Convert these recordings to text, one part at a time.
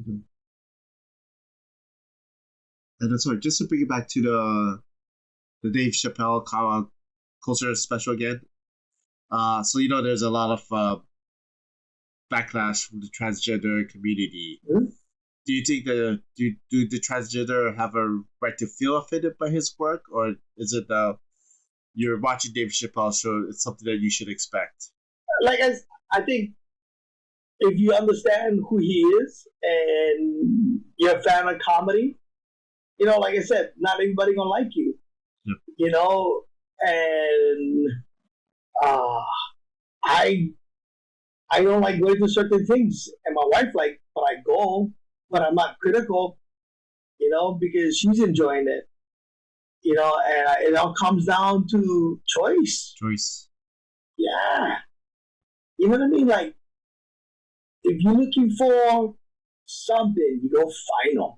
Mhm. And that's right. Just to bring it back to the Dave Chappelle culture special again. So there's a lot of backlash from the transgender community. Mhm. Do you think do the transgender have a right to feel offended by his work, or is it you're watching Dave Chappelle show? It's something that you should expect. Like I think if you understand who he is and you're a fan of comedy, like I said, not everybody gonna like you. Yep. And uh, I I don't like going to certain things, and my wife like, but I go, but I'm not critical, because she's enjoying it, and it all comes down to choice. Choice. Yeah, you know what I mean. Like if you're looking for something, you go find them.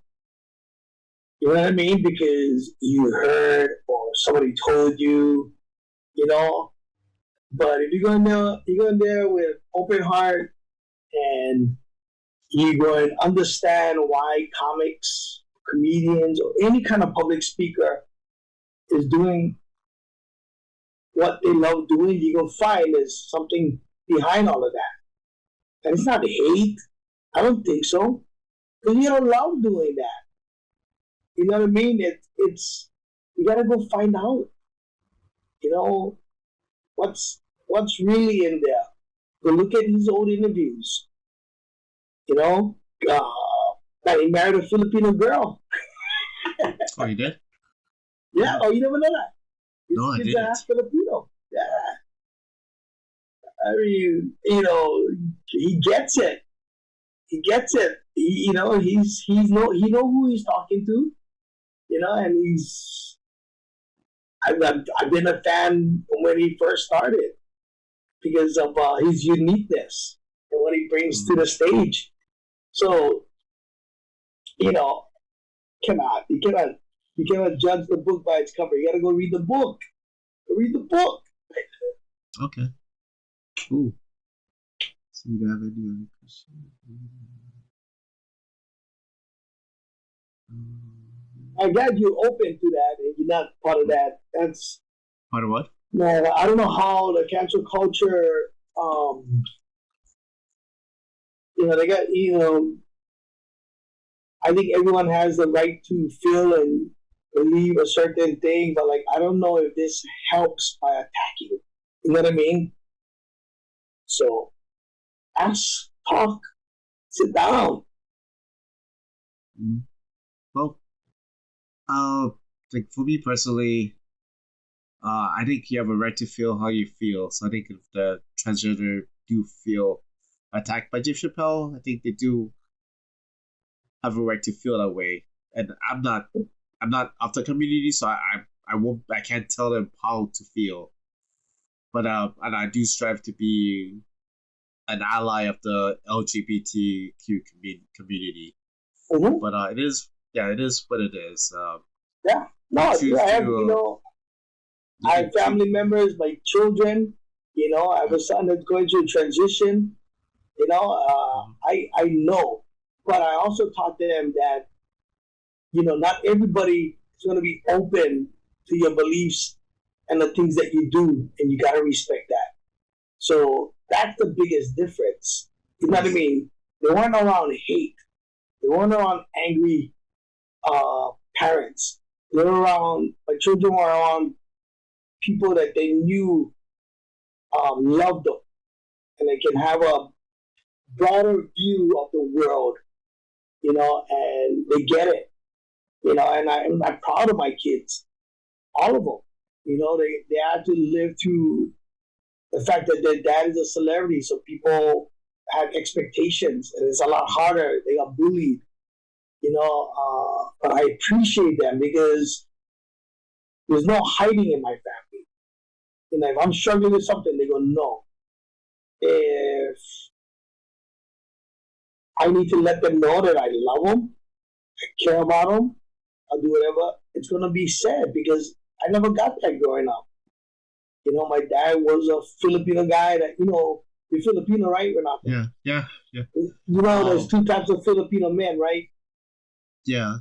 You know what I mean? Because you heard or somebody told you, you know. But if you're going there with open heart and you're going to understand why comics, comedians, or any kind of public speaker is doing what they love doing, you're going to find there's something behind all of that. And it's not hate. I don't think so. Because you don't love doing that. You know what I mean? It's you gotta go find out. What's really in there. Go look at his old interviews. That he married a Filipino girl. Oh, you did? Yeah. Oh, you never know that. No, I He's didn't. half Filipino. Yeah. I mean, he gets it. He gets it. He know who he's talking to. And I've been a fan when he first started because of his uniqueness and what he brings to the stage. So, come on, you cannot judge the book by its cover. You gotta go read the book. Go read the book. Okay. Cool. So you have any other questions? I'm glad you're open to that and you're not part of that. That's Part of what? no, I don't know how the cancel culture. They got I think everyone has the right to feel and believe a certain thing, but I don't know if this helps by attacking. You know what I mean? So, ask, talk, sit down. Mm-hmm. Well, like for me personally, I think you have a right to feel how you feel. So I think if the transgender do feel attacked by Dave Chappelle, I think they do have a right to feel that way. And I'm not of the community, so I can't tell them how to feel. But and I do strive to be an ally of the LGBTQ community. Mm-hmm. But it is what it is. Yeah, no, I have family members, my children. I have a son that's going through a transition. I know, but I also taught them that not everybody is going to be open to your beliefs and the things that you do, and you got to respect that. So that's the biggest difference. You know what I mean? They weren't around hate. They weren't around angry parents. They were around, my children were around people that they knew loved them, and they can have a broader view of the world, and they get it, and I'm proud of my kids, all of them. They had to live through the fact that their dad is a celebrity, so people have expectations, and it's a lot harder. They got bullied, but I appreciate them because there's no hiding in my family. If I'm struggling with something, they go, no. If I need to let them know that I love them, I care about them, I'll do whatever. It's going to be said because I never got that growing up. My dad was a Filipino guy that, You're Filipino, right? We're not. Yeah. You know, there's two types of Filipino men, right? Yeah.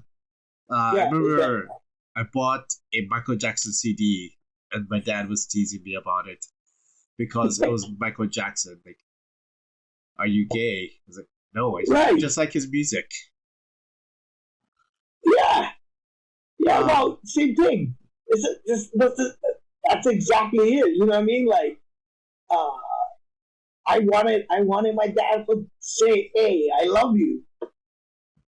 I remember I bought a Michael Jackson CD, and my dad was teasing me about it because it was Michael Jackson. Like, are you gay? I was like, no, I just like his music. Yeah. Well, same thing. That's exactly it. You know what I mean? Like, I wanted my dad to say, "Hey, I love you."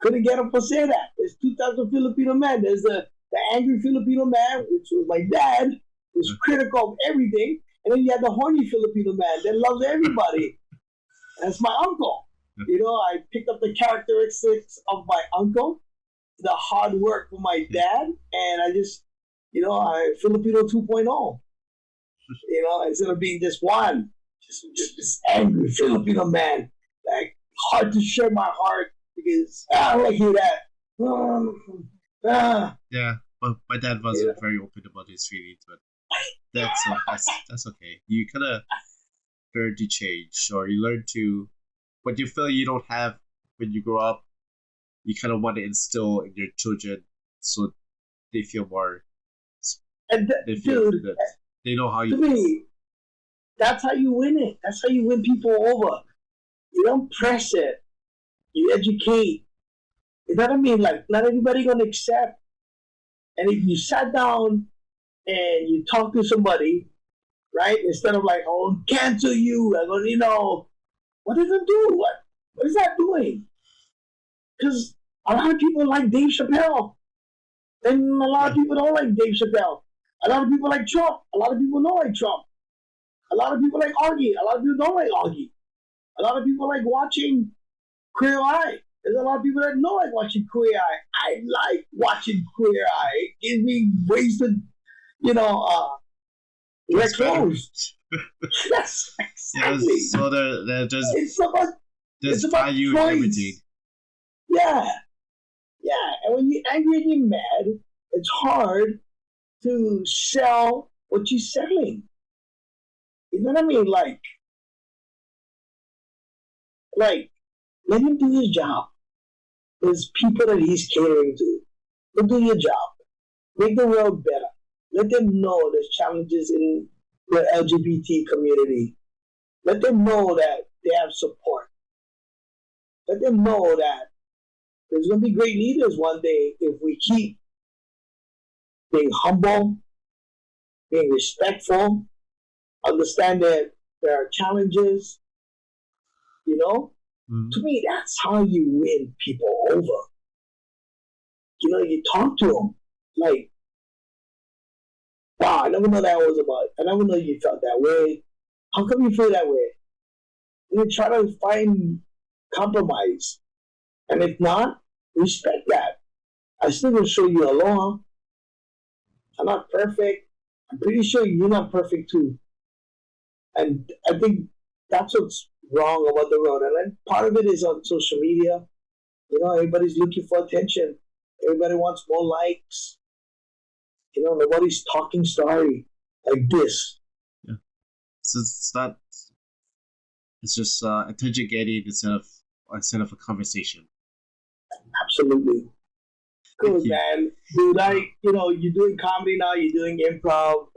Couldn't get him to say that. There's two types of Filipino men. There's the angry Filipino man, which was my dad, who's critical of everything, and then you have the horny Filipino man that loves everybody. That's my uncle. You know, I picked up the characteristics of my uncle, the hard work for my dad, and I just, I Filipino 2.0. You know, instead of being just one, just this angry Filipino man, like hard to share my heart because I don't like hear that. Yeah, but my dad wasn't very open about his feelings, but that's okay. You kind of learn to change, or you learn to what you feel you don't have when you grow up. You kind of want to instill in your children so they feel more. They feel that they know how you. To me, that's how you win it. That's how you win people over. You don't press it. You educate. You know what I mean? Like, not everybody gonna accept. And if you sat down and you talk to somebody, right, instead of like, oh, cancel you, I'm gonna, what does it do? What is that doing? Because a lot of people like Dave Chappelle, and a lot of people don't like Dave Chappelle. A lot of people like Trump. A lot of people don't like Trump. A lot of people like Augie. A lot of people don't like Augie. A lot of people like watching Queer Eye. There's a lot of people that don't like watching Queer Eye. I like watching Queer Eye. It gives me ways to, wear clothes. Yes, exactly. Yeah, so there's about value in everything. Yeah. And when you're angry and you're mad, it's hard to sell what you're selling. You know what I mean? Like, let him do his job. There's people that he's catering to. Go do your job. Make the world better. Let them know there's challenges in the LGBT community. Let them know that they have support. Let them know that there's going to be great leaders one day if we keep being humble, being respectful, understand that there are challenges, To me, that's how you win people over. You talk to them like, wow, I never know that was about. I never know you felt that way. How come you feel that way? And then try to find compromise. And if not, respect that. I still will show you aloha. I'm not perfect. I'm pretty sure you're not perfect too. And I think that's what's wrong about the road. And then part of it is on social media. Everybody's looking for attention. Everybody wants more likes. Nobody's talking story like this. Yeah. So it's just attention getting instead of a conversation. Absolutely. Good, man. Dude, you're doing comedy now, you're doing improv.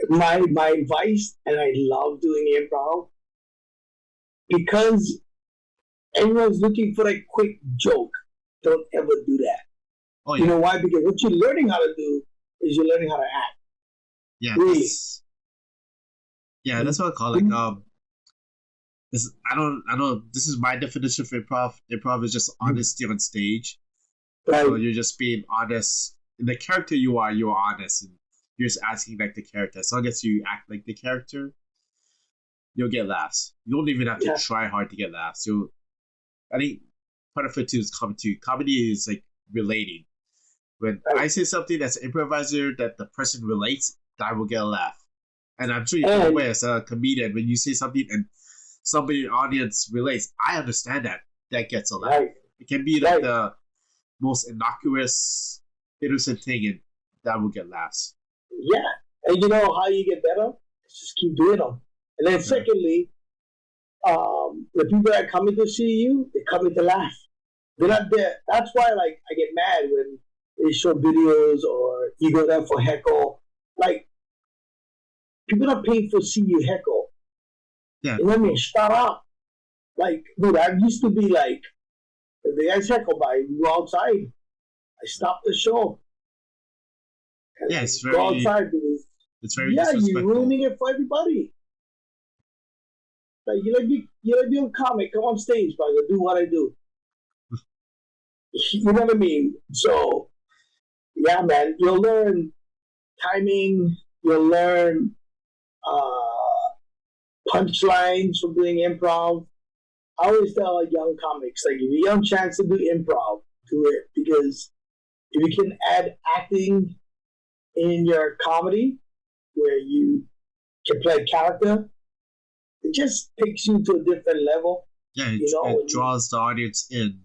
My advice, and I love doing improv, because everyone's looking for a quick joke. Don't ever do that. Oh, yeah. You know why? Because what you're learning how to do is you're learning how to act. Yeah. Really. Yeah, that's what I call it. I don't. This is my definition of improv. Improv is just honesty on stage. Right. So you're just being honest in the character you are. You're honest, and you're just acting like the character. As long as you act like the character, you'll get laughs. You don't even have to try hard to get laughs. I think part of it too is comedy. Comedy is like relating. When I say something that's an improviser that the person relates, I will get a laugh. And I'm sure you're aware as a comedian, when you say something and somebody in the audience relates, I understand that. That gets a laugh. Right. It can be like the most innocuous, innocent thing, and that will get laughs. Yeah. And you know how you get better? Just keep doing them. And then secondly, the people that come in to see you, they come in to laugh. They're not there. That's why, like, I get mad when they show videos or you go there for heckle. Like, people are paying for see you heckle. Yeah. You know what I mean? Shut up. Like, dude, I used to be like, if the guys heckle by, we go outside. I stop the show. And yeah, it's go outside because you're ruining it for everybody. Like, you like be a comic, come on stage, but I do what I do. You know what I mean? So, yeah, man, you'll learn timing. You'll learn punchlines from doing improv. I always tell young comics, like, if you get a chance to do improv, do it, because if you can add acting in your comedy, where you can play a character, it just takes you to a different level. Yeah, it draws the audience in